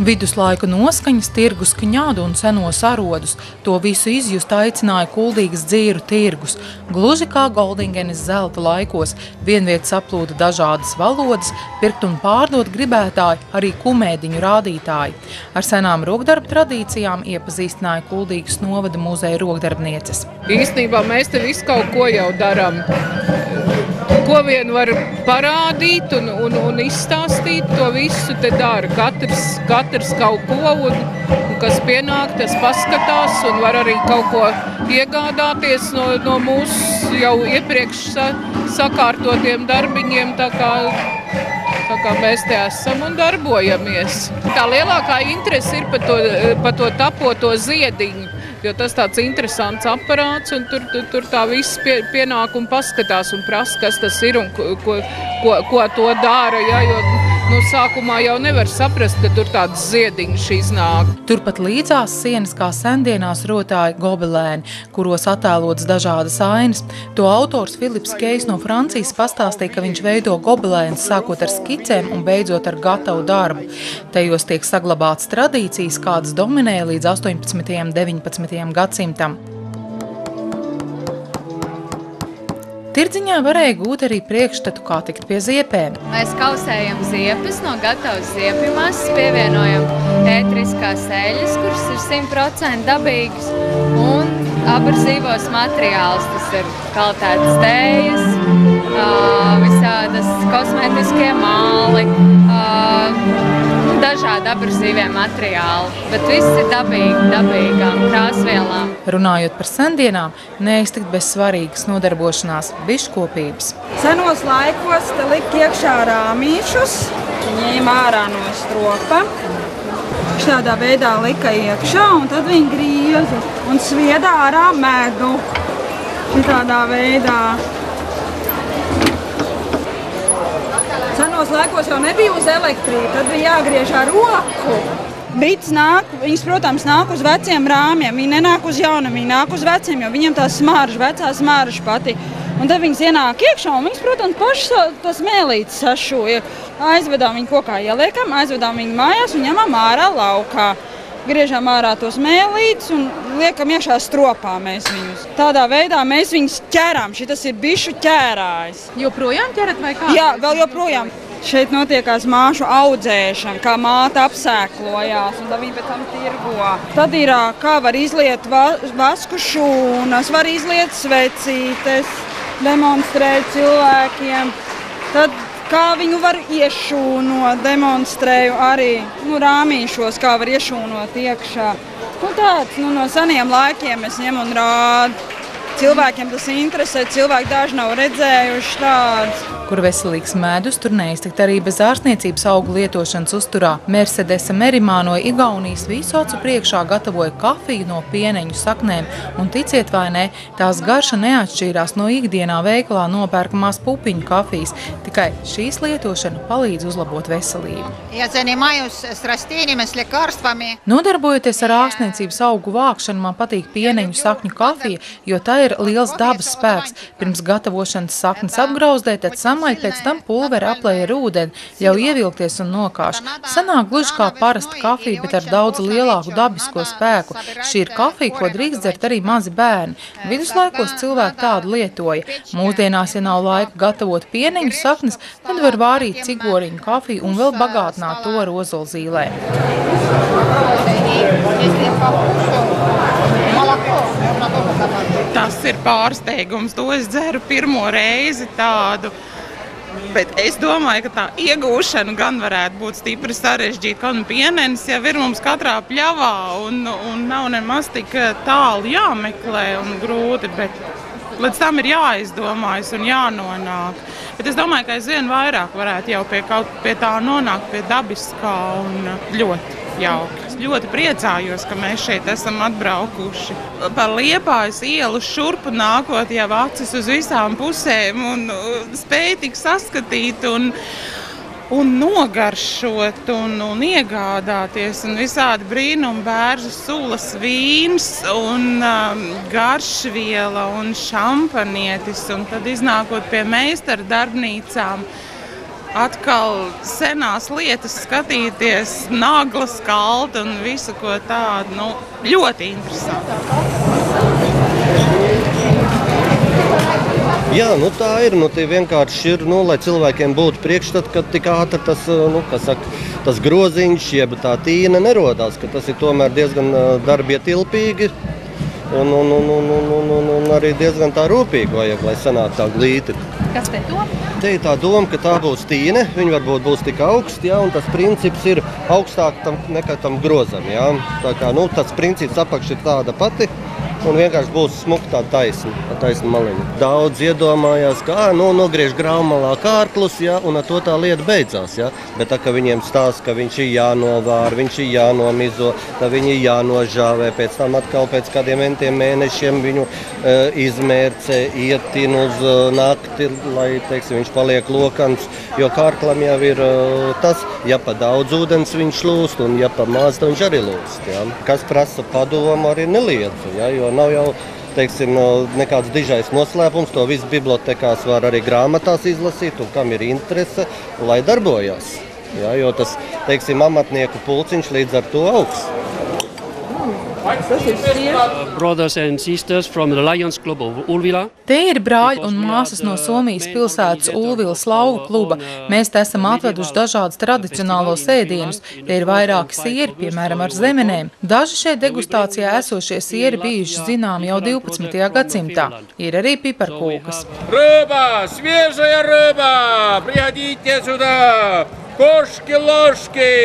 Viduslaiku noskaņas, tirgus kņādu un senos arodus. To visu izjust aicināja Kuldīgas dzīru tirgus. Gluži kā Goldingenes zelta laikos, vienvietas aplūda dažādas valodas, pirkt un pārdot gribētāji, arī kumēdiņu rādītāji. Ar senām rokdarbu tradīcijām iepazīstināja Kuldīgas novada muzeja rokdarbnieces. Īstenībā mēs te visu kaut ko jau darām. Ko vien var parādīt un izstāstīt, to visu te dara. Katrs kaut ko, un kas pienāk, tas paskatās un var arī kaut ko iegādāties no mūsu jau iepriekš sakārtotiem darbiņiem, tā kā mēs te esam un darbojamies. Tā lielākā interese ir par to tapoto ziediņu. Jo tas tāds interesants aparāts, un tur tā viss pienāk un paskatās un prasa, kas tas ir un ko to dara. Ja? Jo sākumā jau nevar saprast, ka tur tādas ziediņas iznāk. Turpat līdzās sienas kā sendienās rotāja gobelēni, kuros attēlots dažādas ainas. To autors Filips Kejs no Francijas pastāstīja, ka viņš veido gobelēnus sākot ar skicēm un beidzot ar gatavu darbu. Tajos tiek saglabātas tradīcijas, kādas dominēja līdz 18. un 19. gadsimtam. Tirdziņā varēja gūt arī priekšstatu, kā tikt pie ziepēm. Mēs kausējam ziepes no gatavas ziepju masas, pievienojam ētriskās eļas, kuras ir 100% dabīgas, un abrazīvos materiālus. Tas ir kaltētas tējas, visādas kosmētiskie māli, dažādi abrazīvie materiāli, bet viss ir dabīgām krāsvielām. Runājot par sendienām, neiztikt bez svarīgas nodarbošanās – biškopības. Senos laikos te lika iekšā rāmīšus, ņēma ārā no stropa. Šādā veidā lika iekšā, un tad viņi grieza un svieda ārā medu. Šitādā veidā. Senos laikos jau nebija uz elektrību, tad bija jāgriež ar roku. Bites nāk, viņas, protams, nāk uz veciem rāmjiem, viņi nenāk uz jauniem, viņi nāk uz veciem, jo viņiem tā smarža, vecā smarža patīk. Un tad viņas ienāk iekšā, un viņas, protams, pašas tās mēlītes sašūja. Aizvedām viņu kokā ieliekam, aizvedām viņu mājās un ņemam ārā laukā. Griežam ārā tos mēlītes un liekam iekšā stropā mēs viņus. Tādā veidā mēs viņus ķerām. Šitas ir bišu ķērājs. Joprojām ķerat vai kā? Jā, vēl joprojām. Šeit notiekās māšu audzēšana, kā māte apsēklojās, un tad viņi pēc tam tirgo. Tad ir, kā var izliet vasku šūnas, var izliet svecītes, demonstrēt cilvēkiem. Tad kā viņu var iešūnot, demonstrēju arī rāmīšos, kā var iešūnot iekšā. Tāds no seniem laikiem es ņemu un rādu. Cilvēkiem tas interesē, cilvēki daži nav redzējuši tādas. Kur veselīgs medus, tur neiztikt arī bez ārstniecības augu lietošanas uzturā. Mercedesa Merimā no Igaunijas visu acu priekšā gatavoja kafiju no pieneņu saknēm, un ticiet vai ne, tās garša neatšķīrās no ikdienā veikalā nopērkamās pupiņu kafijas, tikai šīs lietošana palīdz uzlabot veselību. Nodarbojoties ar ārstniecības augu vākšanu, man patīk pieneņu sakņu kafija, jo tā ir liels dabas spēks. Pirms gatavošanas saknes apgrauzdē, tad samaļ, pēc tam pulveri aplēja ar ūdeni, ļauj ievilkties un nokāš. Sanāk gluži kā parasta kafija, bet ar daudz lielāku dabisko spēku. Šī ir kafija, ko drīkst dzert arī mazi bērni. Viduslaikos cilvēki tādu lietoja. Mūsdienās, ja nav laika gatavot pieneņu saknes, tad var vārīt cigoriņu kafiju un vēl bagātināt to ar ozolzīlēm. Tas ir pārsteigums, to es dzeru pirmo reizi tādu, bet es domāju, ka tā iegūšana gan varētu būt stipri sarežģīta, ka pienenis jau ir mums katrā pļavā un nav nemaz tik tālu jāmeklē un grūti, bet līdz tam ir jāizdomājas un jānonāk. Bet es domāju, ka aizvien vairāk varētu jau pie tā nonākt, pie dabiskā un ļoti jauki. Es ļoti priecājos, ka mēs šeit esam atbraukuši. Par Liepājas ielu šurpu nākot jau acis uz visām pusēm un spēj tik saskatīt un nogaršot un iegādāties un visādi brīnumi bērzu sulas vīns un garšviela un šampanietis un tad iznākot pie meistara darbnīcām. atkal senās lietas skatīties, naglas, kalti un visu ko tādu. Nu, ļoti interesanti. Jā, nu tā ir. Nu, tie vienkārši ir, lai cilvēkiem būtu priekšstats, ka tik ātri tas groziņš, jeb tā tīna nerodās, ka tas ir tomēr diezgan darbietilpīgi un arī diezgan tā rūpīgi vajag, lai sanāk tā glīti. Kas te doma? Te ir tā doma, ka tā būs tīne, viņa varbūt būs tik augsta, ja, un tas princips ir augstāk nekā tam grozam. Ja. Tā kā, tas princips apakš ir tāda pati. Un vienkārši būs smuka tā taisna maliņa. Daudz iedomājās, ka nogriež graumalā kārklus, ja, un ar to tā lieta beidzās. Ja. Bet tā, ka viņiem stāsta, ka viņš ir jānovār, viņš ir jānomizo, ka viņi ir jānožāvē, pēc tam atkal pēc kādiem mēnešiem viņu izmērcē, ietin uz nakti, lai, teiksim, viņš paliek lokans, jo kārklam jau ir tas, ja pa daudz ūdens viņš lūst, un ja pa maz, tad viņš arī lūst. Ja. Kas prasa padomu, arī neliedzu, ja, jo nav jau, teiksim, nekāds dižais noslēpums, to viss bibliotekās var arī grāmatās izlasīt, un kam ir interese, lai darbojās. Ja, jo tas, teiksim, amatnieku pulciņš līdz ar to augs. Brothers and sisters from the Lions Club of Ulvila. Te ir brāļi un māsas no Somijas pilsētas Ulvilas lauvu kluba. Mēs te esam atveduši dažādus tradicionālos ēdienus. Te ir vairāki sieri, piemēram, ar zemenēm. Daži šeit degustācijā esošie sieri bijuši zināmi jau 12. gadsimtā. Ir arī piparkūkas. Rыба! Свежая рыба! Приходите сюда! Кошки-ложки!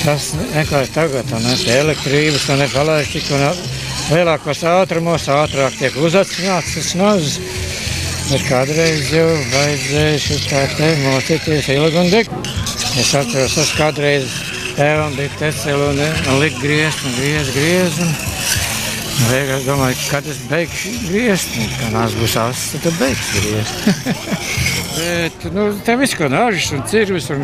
Tas vienkārši tagad elektrības un palaišķika un lielākos ātrumos ātrāk tiek uzacināts tas nozis. Bet kādreiz jau vajadzēja šitā te mocīties ilgi un deg. Es atceros, tas kādreiz tēvam bija teceli un likt griezt un griezt. Un beigās domāju, kad es beigšu griezt, un kad nāc būs asts, tad beigšu griezt. Bet, te viss, ko nažas un cirvis un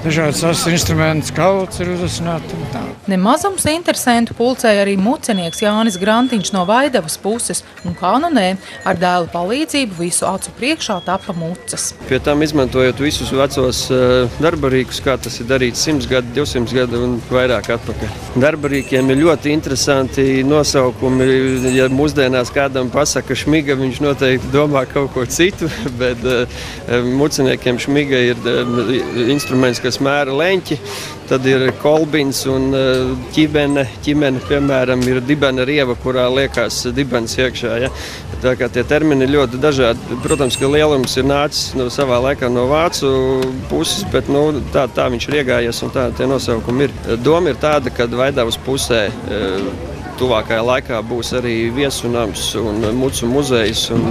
dažādas asas instrumentus, kauts ir uzasināti un tā. Nemazums interesentu pulcēja arī mucenieks Jānis Grantiņš no Vaidavas puses, un kā nu nē, ar dēla palīdzību visu acu priekšā tapa mucas. Pie tam izmantojot visus vecos darbarīkus, kā tas ir darīts 100 gadu, 200 gadu un vairāk atpakaļ. Darbarīkiem ir ļoti interesanti nosaukumi. Ja mūsdienās kādam pasaka šmiga, viņš noteikti domā kaut ko citu, bet muceniekiem šmiga ir instruments, kas mēra leņķi, tad ir kolbins un ķimene, piemēram, ir dibena rieva, kurā liekas dibens iekšā. Ja? Tā kā tie termini ir ļoti dažādi. Protams, ka lielums ir nācis savā laikā no vācu puses, bet tā viņš ir iegājies un tā tie nosaukumi ir. Doma ir tāda, ka Vaidavas pusē tuvākajā laikā būs arī viesunams un mucu muzejs un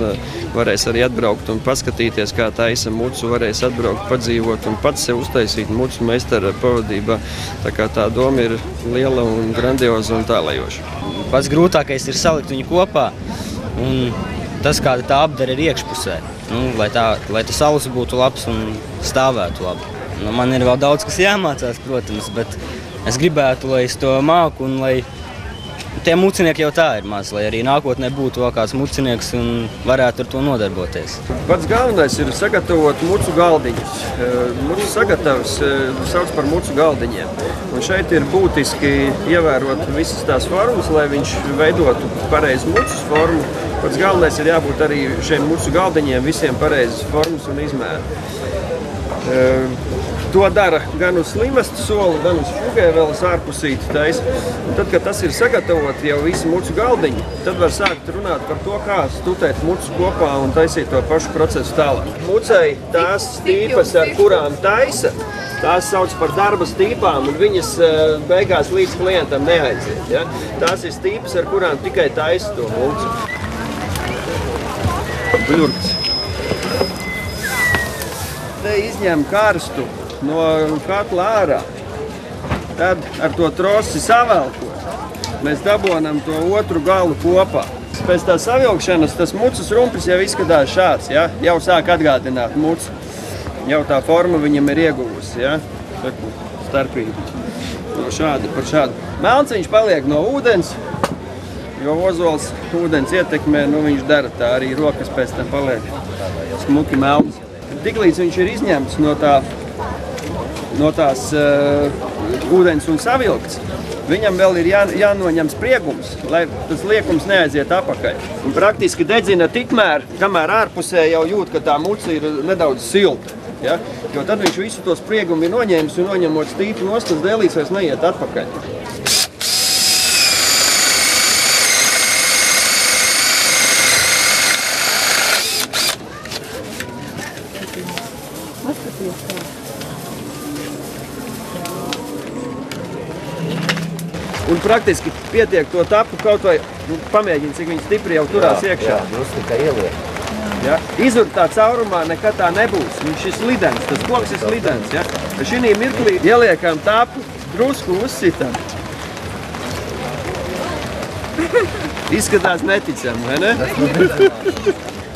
varēs arī atbraukt un paskatīties, kā taisa mucu, varēs atbraukt, padzīvot un pats sev uztaisīt mucu meistara pavadībā. Tā kā tā doma ir liela un grandioza un tālējoša. Pats grūtākais ir salikt viņu kopā un tas, kāda tā apdara ir iekšpusē, lai tas alus būtu labs un stāvētu labi. Man ir vēl daudz, kas jāmācās, protams, bet es gribētu, lai es to māku un lai tie mucinieki jau tā ir maz, lai arī nākotnē būtu vēl kāds mucinieks un varētu ar to nodarboties. Pats galvenais ir sagatavot mucu galdiņus. Mucu sagatavs sauc par mucu galdiņiem. Un šeit ir būtiski ievērot visas tās formas, lai viņš veidotu pareizu mucas formu. Pats galvenais ir jābūt arī šiem mucu galdiņiem visiem pareizas formas un izmēri. To dara gan uz slimastu soli, gan uz fugē vēl ārpusīti taisa. Un tad, kad tas ir sagatavot jau visi mucu galdiņi, tad var sākt runāt par to, kā stutēt mucu kopā un taisīt to pašu procesu tālāk. Mucei tās stīpas, ar kurām taisa, Tās sauc par darba stīpām, un viņas beigās līdz klientam neaiziet. Ja? Tās ir stīpas, ar kurām tikai taisa to mulcu. Bļurks. Te izņem karstu no katla ārā. Tad ar to trosi savelkot, mēs dabonam to otru galu kopā. Pēc tā savilkšanas tas mucas rumpis jau izskatās šāds, ja? Jau sāk atgādināt mucu. Jau tā forma viņam ir ieguvusi, ja? Starpība. No šādi par šādu. Melns viņš paliek no ūdens, jo ozols ūdens ietekmē, nu viņš dara tā, arī rokas pēc tam paliek smuki melns. Tiklīdz viņš ir izņemts no tās ūdens un savilkts, viņam vēl ir jānoņem spriegums, lai tas liekums neaiziet apakaļ. Un praktiski dedzina tikmēr, kamēr ārpusē jau jūt, ka tā muca ir nedaudz silta. Ja? Jo tad viņš visu to spriegumu ir noņēmis un noņemot stīpu nost, tas dēlīs vairs neiet atpakaļ. Un praktiski pietiek to tapu kaut vai pamēģina, cik viņi stipri jau turās iekšā. Jūs tikai ieliek. Ja? Izur tā caurumā nekad tā nebūs. Viņš ir slidens, tas koks ir slidens. Ja? Šī mirklī ieliekam tapu, drusku uzsitam. Izskatās neticami, vai ne?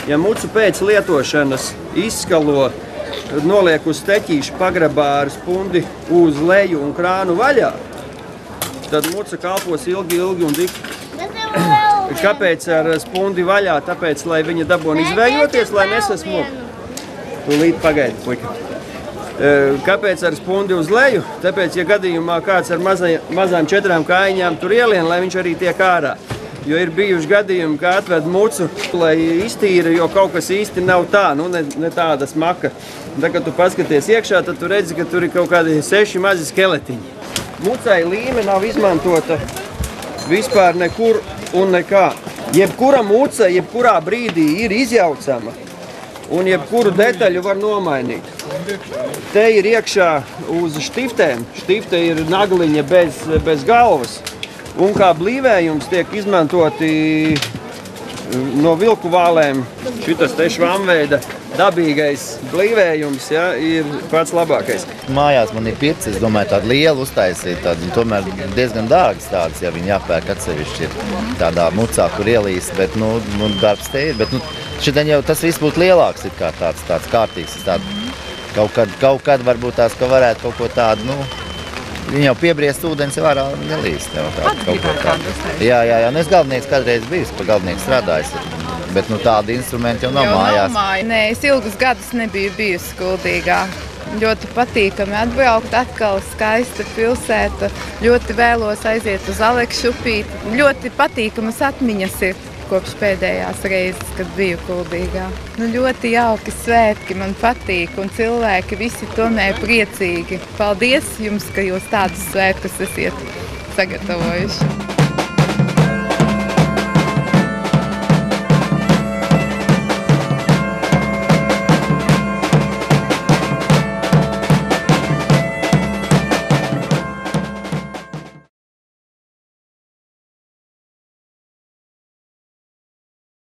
Ja mucu pēc lietošanas izskalo, noliek uz teķīšu pagrabā ar spundi uz leju un krānu vaļā, tad muca kalpos ilgi un dikti. Kāpēc ar spundi vaļā? Tāpēc, lai viņa dabona izvējoties, lai nesasmok. Tūlīt pagaidi, puika. Kāpēc ar spundi uz leju? Tāpēc, ja gadījumā kāds ar mazām 4 kājiņām tur ielien, lai viņš arī tiek ārā. Jo ir bijuši gadījumi, kā atved mucu, lai iztīra, jo kaut kas īsti nav tā, nu ne tāda smaka. Tad, kad tu paskaties iekšā, tad tu redzi, ka tur ir kaut kādi 6 mazi skeletiņi. Mucai līme nav izmantota vispār nekur un nekā. Jebkura muca, jebkurā brīdī ir izjaucama un jebkuru detaļu var nomainīt. Te ir iekšā uz štiftēm. Štifte ir nagliņa bez galvas. Un kā blīvējums tiek izmantoti no vilku vālēm. Šitas te švamveida dabīgais blīvējums, ja, ir pats labākais. Mājās man ir pirts, es domāju, tādu lielu uztaisīt, tādu, tomēr diezgan dārgas tādas, ja viņi jāpērk atsevišķi tādā mucā, kur ielīs, bet, darbs te ir, bet, šitien jau tas viss būtu lielāks, it kā tāds kārtīgs, kaut kad varbūt tās, ka varētu kaut ko tādu, viņi jau piebriest ūdens jau ārā nelīst. Jā, es galvenieks kādreiz bijis, pa galvenieks strādājis, bet tādi instrumenti jau nav mājās. Nē, es ilgus gadus nebiju bijusi Kuldīgā. Ļoti patīkami atbraukt, atkal skaista pilsēta. Ļoti vēlos aiziet uz Alekšupīti. Ļoti patīkamas atmiņas ir kopš pēdējās reizes, kad biju Kuldīgā. Ļoti jauki svētki, man patīk, un cilvēki visi tomēr priecīgi. Paldies jums, ka jūs tādus svētkus esiet sagatavojuši.